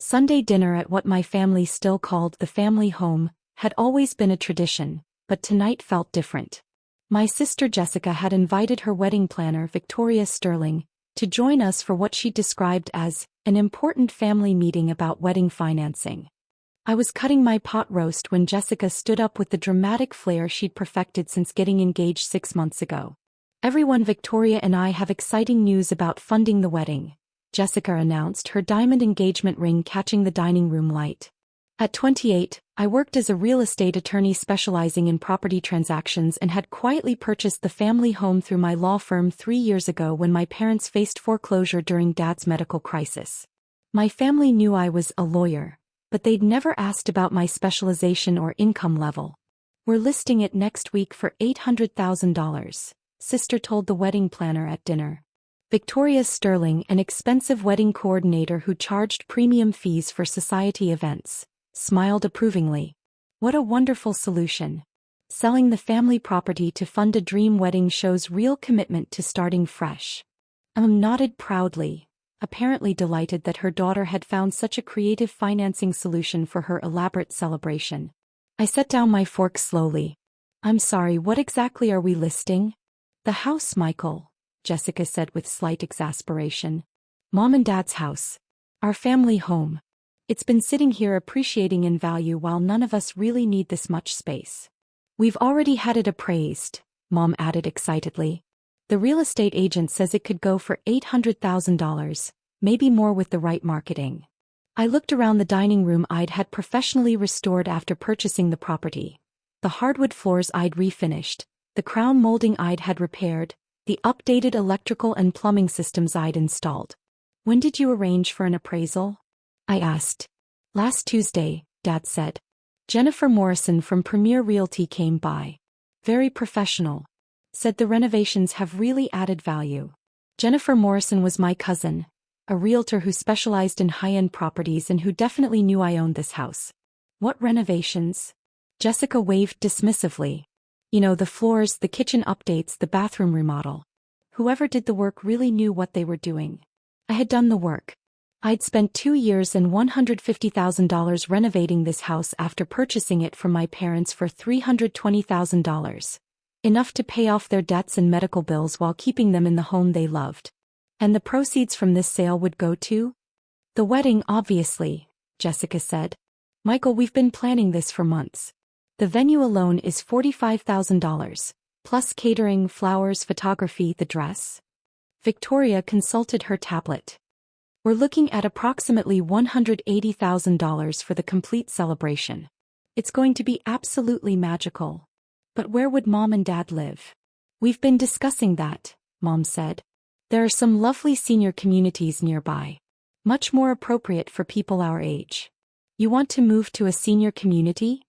Sunday dinner at what my family still called the family home had always been a tradition, but tonight felt different. My sister Jessica had invited her wedding planner Victoria Sterling to join us for what she described as an important family meeting about wedding financing. I was cutting my pot roast when Jessica stood up with the dramatic flair she'd perfected since getting engaged 6 months ago. "Everyone, Victoria and I have exciting news about funding the wedding," Jessica announced, her diamond engagement ring catching the dining room light. At 28, I worked as a real estate attorney specializing in property transactions and had quietly purchased the family home through my law firm 3 years ago when my parents faced foreclosure during Dad's medical crisis. My family knew I was a lawyer, but they'd never asked about my specialization or income level. "We're listing it next week for $800,000, Sister told the wedding planner at dinner. Victoria Sterling, an expensive wedding coordinator who charged premium fees for society events, smiled approvingly. "What a wonderful solution. Selling the family property to fund a dream wedding shows real commitment to starting fresh." Nodded proudly, apparently delighted that her daughter had found such a creative financing solution for her elaborate celebration. I set down my fork slowly. "I'm sorry, what exactly are we listing?" "The house, Michael," Jessica said with slight exasperation. "Mom and Dad's house. Our family home. It's been sitting here appreciating in value while none of us really need this much space." "We've already had it appraised," Mom added excitedly. "The real estate agent says it could go for $800,000, maybe more with the right marketing." I looked around the dining room I'd had professionally restored after purchasing the property. The hardwood floors I'd refinished, the crown molding I'd had repaired, the updated electrical and plumbing systems I'd installed. "When did you arrange for an appraisal?" I asked. "Last Tuesday," Dad said. "Jennifer Morrison from Premier Realty came by. Very professional. Said the renovations have really added value." Jennifer Morrison was my cousin, a realtor who specialized in high-end properties and who definitely knew I owned this house. "What renovations?" Jessica waved dismissively. "You know, the floors, the kitchen updates, the bathroom remodel. Whoever did the work really knew what they were doing." I had done the work. I'd spent 2 years and $150,000 renovating this house after purchasing it from my parents for $320,000. Enough to pay off their debts and medical bills while keeping them in the home they loved. "And the proceeds from this sale would go to?" "The wedding, obviously," Jessica said. "Michael, we've been planning this for months. The venue alone is $45,000, plus catering, flowers, photography, the dress." Victoria consulted her tablet. "We're looking at approximately $180,000 for the complete celebration. It's going to be absolutely magical." "But where would Mom and Dad live?" "We've been discussing that," Mom said. "There are some lovely senior communities nearby. Much more appropriate for people our age." "You want to move to a senior community?"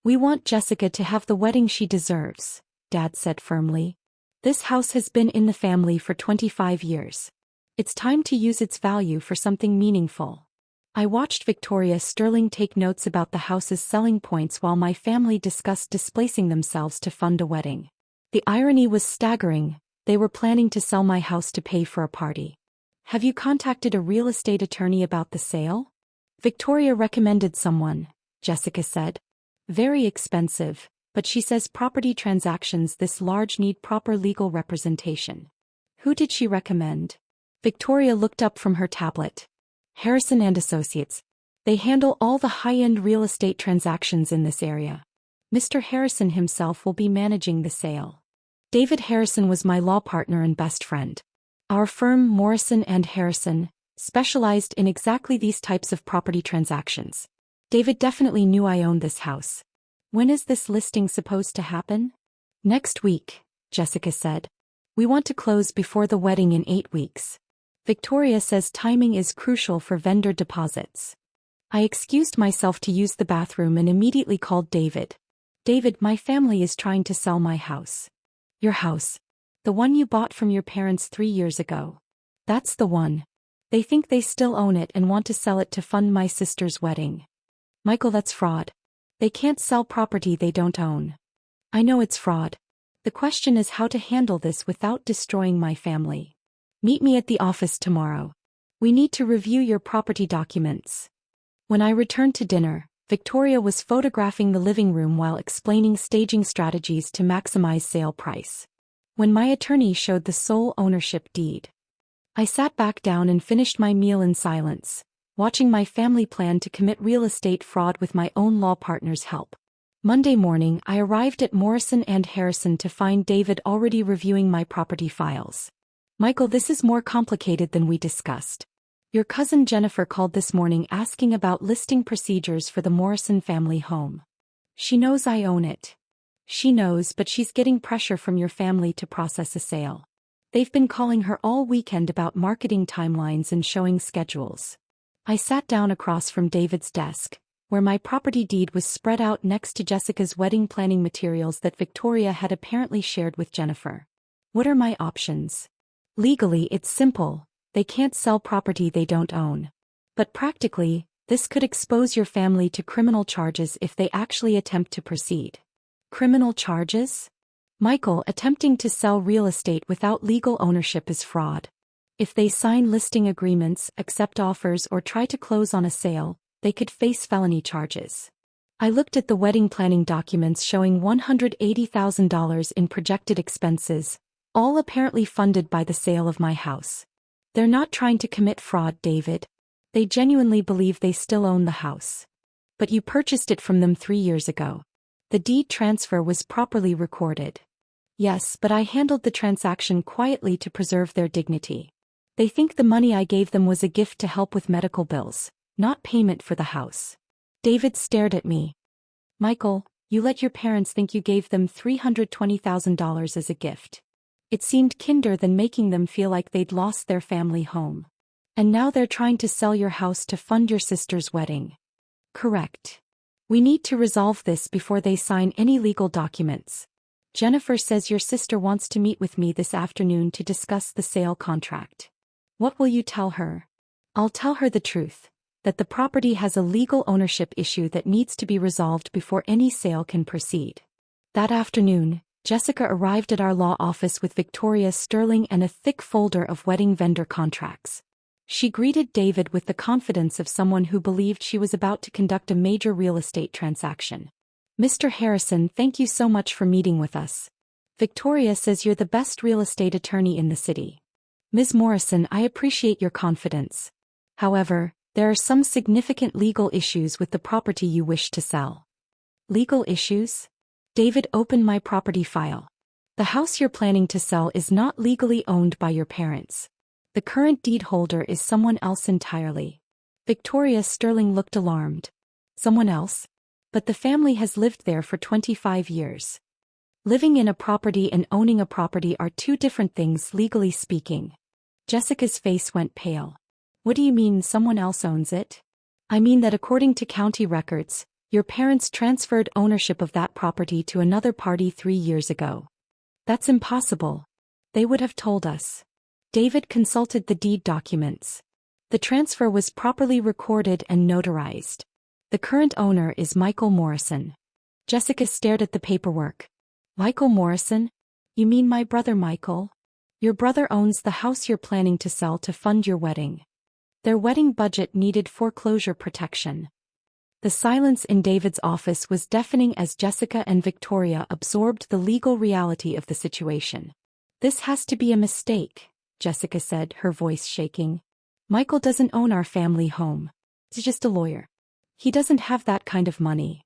"We want Jessica to have the wedding she deserves," Dad said firmly. "This house has been in the family for 25 years. It's time to use its value for something meaningful." I watched Victoria Sterling take notes about the house's selling points while my family discussed displacing themselves to fund a wedding. The irony was staggering. They were planning to sell my house to pay for a party. "Have you contacted a real estate attorney about the sale?" "Victoria recommended someone," Jessica said. "Very expensive, but she says property transactions this large need proper legal representation." "Who did she recommend?" Victoria looked up from her tablet. "Harrison and Associates. They handle all the high-end real estate transactions in this area. Mr. Harrison himself will be managing the sale." David Harrison was my law partner and best friend. Our firm, Morrison and Harrison, specialized in exactly these types of property transactions. David definitely knew I owned this house. "When is this listing supposed to happen?" "Next week," Jessica said. "We want to close before the wedding in 8 weeks. Victoria says timing is crucial for vendor deposits." I excused myself to use the bathroom and immediately called David. "David, my family is trying to sell my house." "Your house? The one you bought from your parents 3 years ago?" "That's the one. They think they still own it and want to sell it to fund my sister's wedding." "Michael, that's fraud. They can't sell property they don't own." "I know it's fraud. The question is how to handle this without destroying my family. Meet me at the office tomorrow. We need to review your property documents." When I returned to dinner, Victoria was photographing the living room while explaining staging strategies to maximize sale price. When my attorney showed the sole ownership deed, I sat back down and finished my meal in silence, watching my family plan to commit real estate fraud with my own law partner's help. Monday morning, I arrived at Morrison and Harrison to find David already reviewing my property files. Michael, this is more complicated than we discussed. Your cousin Jennifer called this morning asking about listing procedures for the Morrison family home. She knows I own it. She knows, but she's getting pressure from your family to process a sale. They've been calling her all weekend about marketing timelines and showing schedules. I sat down across from David's desk, where my property deed was spread out next to Jessica's wedding planning materials that Victoria had apparently shared with Jennifer. What are my options? Legally, it's simple. They can't sell property they don't own. But practically, this could expose your family to criminal charges if they actually attempt to proceed. Criminal charges? Michael, attempting to sell real estate without legal ownership is fraud. If they sign listing agreements, accept offers, or try to close on a sale, they could face felony charges. I looked at the wedding planning documents showing $180,000 in projected expenses, all apparently funded by the sale of my house. They're not trying to commit fraud, David. They genuinely believe they still own the house. But you purchased it from them 3 years ago. The deed transfer was properly recorded. Yes, but I handled the transaction quietly to preserve their dignity. They think the money I gave them was a gift to help with medical bills, not payment for the house. David stared at me. Michael, you let your parents think you gave them $320,000 as a gift. It seemed kinder than making them feel like they'd lost their family home. And now they're trying to sell your house to fund your sister's wedding. Correct. We need to resolve this before they sign any legal documents. Jennifer says your sister wants to meet with me this afternoon to discuss the sale contract. What will you tell her? I'll tell her the truth, that the property has a legal ownership issue that needs to be resolved before any sale can proceed. That afternoon, Jessica arrived at our law office with Victoria Sterling and a thick folder of wedding vendor contracts. She greeted David with the confidence of someone who believed she was about to conduct a major real estate transaction. Mr. Harrison, thank you so much for meeting with us. Victoria says you're the best real estate attorney in the city. Ms. Morrison, I appreciate your confidence. However, there are some significant legal issues with the property you wish to sell. Legal issues? David opened my property file. The house you're planning to sell is not legally owned by your parents. The current deed holder is someone else entirely. Victoria Sterling looked alarmed. Someone else? But the family has lived there for 25 years. Living in a property and owning a property are two different things legally speaking. Jessica's face went pale. What do you mean someone else owns it? I mean that according to county records, your parents transferred ownership of that property to another party 3 years ago. That's impossible. They would have told us. David consulted the deed documents. The transfer was properly recorded and notarized. The current owner is Michael Morrison. Jessica stared at the paperwork. Michael Morrison? You mean my brother Michael? Your brother owns the house you're planning to sell to fund your wedding. Their wedding budget needed foreclosure protection. The silence in David's office was deafening as Jessica and Victoria absorbed the legal reality of the situation. This has to be a mistake, Jessica said, her voice shaking. Michael doesn't own our family home. He's just a lawyer. He doesn't have that kind of money.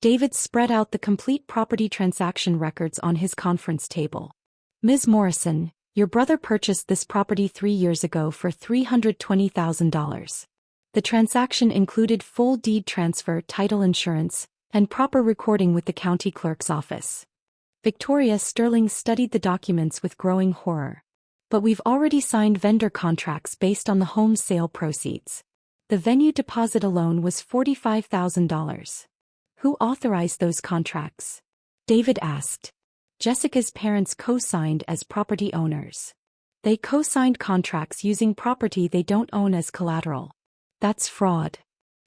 David spread out the complete property transaction records on his conference table. Ms. Morrison, your brother purchased this property 3 years ago for $320,000. The transaction included full deed transfer, title insurance, and proper recording with the county clerk's office. Victoria Sterling studied the documents with growing horror. But we've already signed vendor contracts based on the home sale proceeds. The venue deposit alone was $45,000. Who authorized those contracts? David asked. Jessica's parents co-signed as property owners. They co-signed contracts using property they don't own as collateral. That's fraud.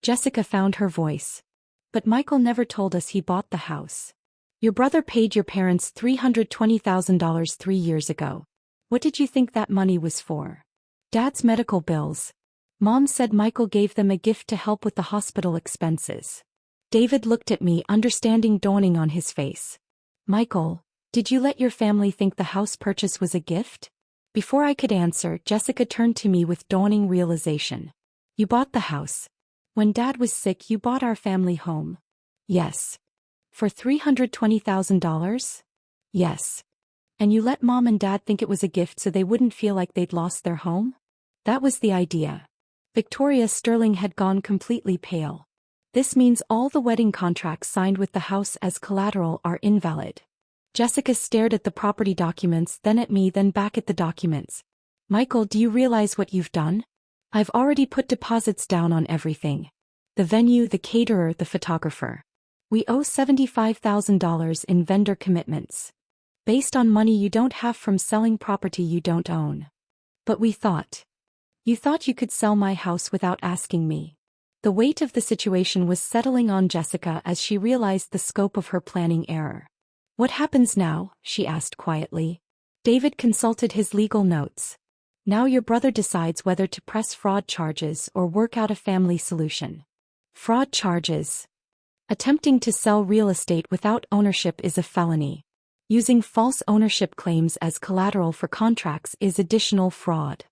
Jessica found her voice. But Michael never told us he bought the house. Your brother paid your parents $320,000 3 years ago. What did you think that money was for? Dad's medical bills. Mom said Michael gave them a gift to help with the hospital expenses. David looked at me, understanding dawning on his face. Michael, did you let your family think the house purchase was a gift? Before I could answer, Jessica turned to me with dawning realization. You bought the house. When Dad was sick, you bought our family home. Yes. For $320,000? Yes. And you let Mom and Dad think it was a gift so they wouldn't feel like they'd lost their home? That was the idea. Victoria Sterling had gone completely pale. This means all the wedding contracts signed with the house as collateral are invalid. Jessica stared at the property documents, then at me, then back at the documents. Michael, do you realize what you've done? I've already put deposits down on everything. The venue, the caterer, the photographer. We owe $75,000 in vendor commitments. Based on money you don't have from selling property you don't own. But you thought you could sell my house without asking me. The weight of the situation was settling on Jessica as she realized the scope of her planning error. What happens now? She asked quietly. David consulted his legal notes. Now your brother decides whether to press fraud charges or work out a family solution. Fraud charges. Attempting to sell real estate without ownership is a felony. Using false ownership claims as collateral for contracts is additional fraud.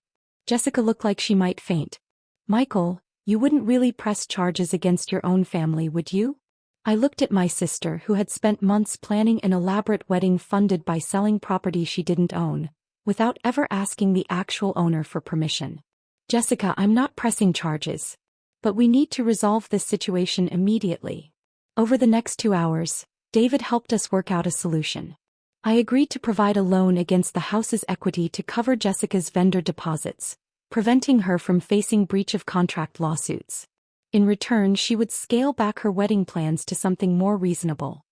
Jessica looked like she might faint. Michael, you wouldn't really press charges against your own family, would you? I looked at my sister, who had spent months planning an elaborate wedding funded by selling property she didn't own, without ever asking the actual owner for permission. Jessica, I'm not pressing charges. But we need to resolve this situation immediately. Over the next 2 hours, David helped us work out a solution. I agreed to provide a loan against the house's equity to cover Jessica's vendor deposits, preventing her from facing breach of contract lawsuits. In return, she would scale back her wedding plans to something more reasonable.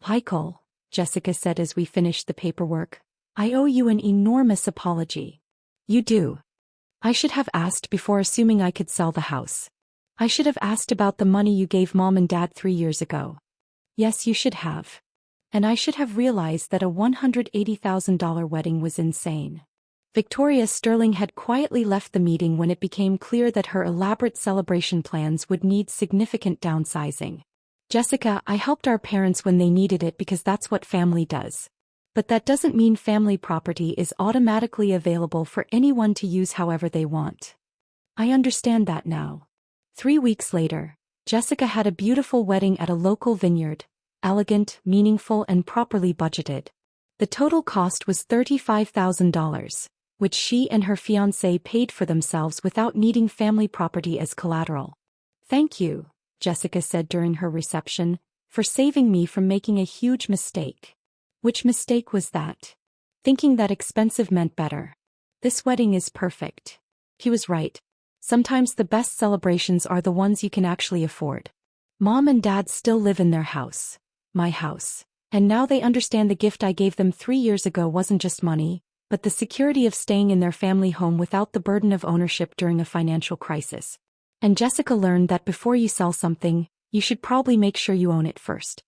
Michael, Jessica said as we finished the paperwork, I owe you an enormous apology. You do. I should have asked before assuming I could sell the house. I should have asked about the money you gave Mom and Dad 3 years ago. Yes, you should have. And I should have realized that a $180,000 wedding was insane. Victoria Sterling had quietly left the meeting when it became clear that her elaborate celebration plans would need significant downsizing. Jessica, I helped our parents when they needed it because that's what family does. But that doesn't mean family property is automatically available for anyone to use however they want. I understand that now. 3 weeks later, Jessica had a beautiful wedding at a local vineyard, elegant, meaningful, and properly budgeted. The total cost was $35,000. Which she and her fiancé paid for themselves without needing family property as collateral. Thank you, Jessica said during her reception, for saving me from making a huge mistake. Which mistake was that? Thinking that expensive meant better. This wedding is perfect. He was right. Sometimes the best celebrations are the ones you can actually afford. Mom and Dad still live in their house. My house. And now they understand the gift I gave them 3 years ago wasn't just money, but the security of staying in their family home without the burden of ownership during a financial crisis. And Jessica learned that before you sell something, you should probably make sure you own it first.